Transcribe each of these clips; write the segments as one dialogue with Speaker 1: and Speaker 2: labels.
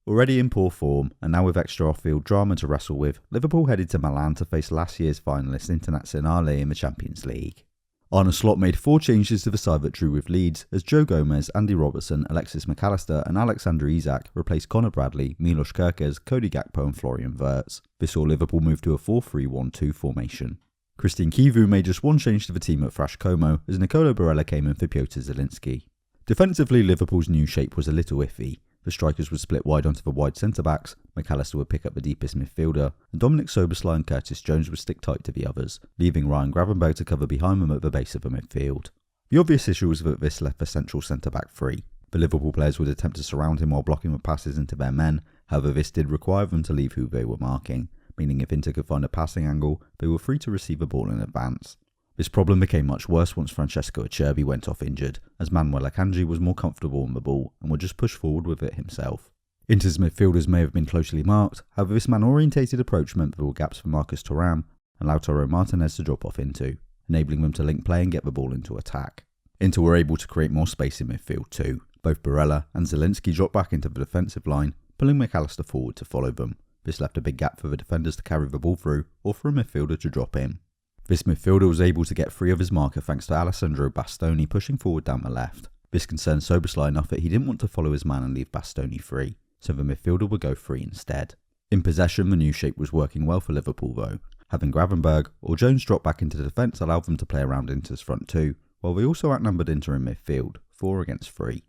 Speaker 1: Already in poor form, and now with extra off-field drama to wrestle with, Liverpool headed to Milan to face last year's finalists Internazionale in the Champions League. Arne Slot made 4 changes to the side that drew with Leeds, as Joe Gomez, Andy Robertson, Alexis McAllister and Alexander Isak replaced Conor Bradley, Milos Kerkez, Cody Gakpo and Florian Wirtz. This saw Liverpool move to a 4-3-1-2 formation. Christian Kivu made just 1 change to the team at Frash Como, as Nicolo Barella came in for Piotr Zielinski. Defensively, Liverpool's new shape was a little iffy. The strikers would split wide onto the wide centre-backs, McAllister would pick up the deepest midfielder, and Dominic Soboslai and Curtis Jones would stick tight to the others, leaving Ryan Gravenberg to cover behind them at the base of the midfield. The obvious issue was that this left the central centre-back free. The Liverpool players would attempt to surround him while blocking the passes into their men, however this did require them to leave who they were marking, meaning if Inter could find a passing angle, they were free to receive the ball in advance. This problem became much worse once Francesco Acerbi went off injured, as Manuel Akanji was more comfortable on the ball and would just push forward with it himself. Inter's midfielders may have been closely marked, however this man-orientated approach meant there were gaps for Marcus Thuram and Lautaro Martinez to drop off into, enabling them to link play and get the ball into attack. Inter were able to create more space in midfield too. Both Barella and Zielinski dropped back into the defensive line, pulling McAllister forward to follow them. This left a big gap for the defenders to carry the ball through, or for a midfielder to drop in. This midfielder was able to get free of his marker thanks to Alessandro Bastoni pushing forward down the left. This concerned Soboslai enough that he didn't want to follow his man and leave Bastoni free, so the midfielder would go free instead. In possession, the new shape was working well for Liverpool though. Having Gravenberg or Jones drop back into defence allowed them to play around Inter's front 2, while they also outnumbered Inter in midfield, 4 against 3.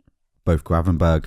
Speaker 1: Both Gravenberg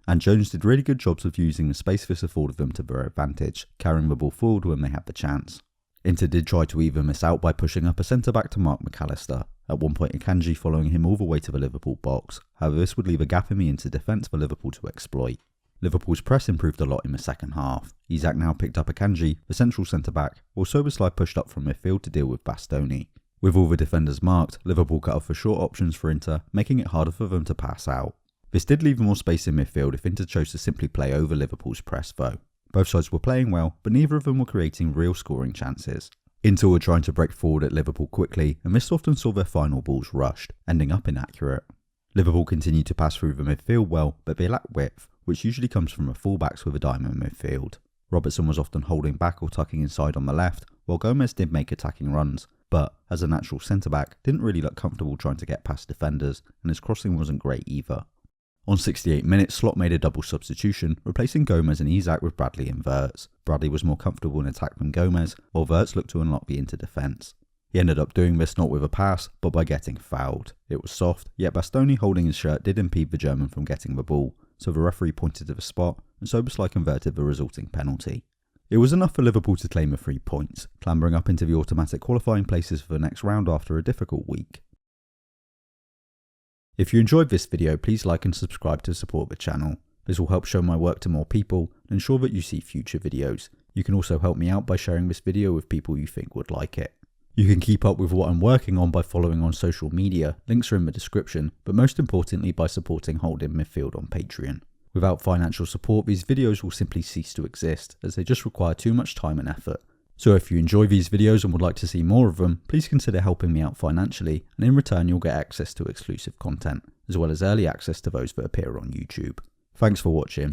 Speaker 1: and Jones did really good jobs of using the space this afforded them to their advantage, carrying the ball forward when they had the chance. Inter did try to even this out by pushing up a centre-back to mark McAllister, at one point Akanji following him all the way to the Liverpool box, however this would leave a gap in the Inter defence for Liverpool to exploit. Liverpool's press improved a lot in the second half. Isak now picked up Akanji, the central centre-back, while Soboslai pushed up from midfield to deal with Bastoni. With all the defenders marked, Liverpool cut off for short options for Inter, making it harder for them to pass out. This did leave more space in midfield if Inter chose to simply play over Liverpool's press though. Both sides were playing well, but neither of them were creating real scoring chances. Inter were trying to break forward at Liverpool quickly, and this often saw their final balls rushed, ending up inaccurate. Liverpool continued to pass through the midfield well, but they lacked width, which usually comes from the fullbacks with a diamond midfield. Robertson was often holding back or tucking inside on the left, while Gomez did make attacking runs, but, as a natural centre-back, didn't really look comfortable trying to get past defenders, and his crossing wasn't great either. On 68 minutes, Slot made a double substitution, replacing Gomez and Isak with Bradley and Wirtz. Bradley was more comfortable in attack than Gomez, while Wirtz looked to unlock the Inter defence. He ended up doing this not with a pass, but by getting fouled. It was soft, yet Bastoni holding his shirt did impede the German from getting the ball, so the referee pointed to the spot, and Soboslai converted the resulting penalty. It was enough for Liverpool to claim the 3 points, clambering up into the automatic qualifying places for the next round after a difficult week. If you enjoyed this video, please like and subscribe to support the channel. This will help show my work to more people and ensure that you see future videos. You can also help me out by sharing this video with people you think would like it. You can keep up with what I'm working on by following on social media, links are in the description, but most importantly by supporting Holding Midfield on Patreon. Without financial support, these videos will simply cease to exist, as they just require too much time and effort. So if you enjoy these videos and would like to see more of them, please consider helping me out financially, and in return you'll get access to exclusive content, as well as early access to those that appear on YouTube. Thanks for watching.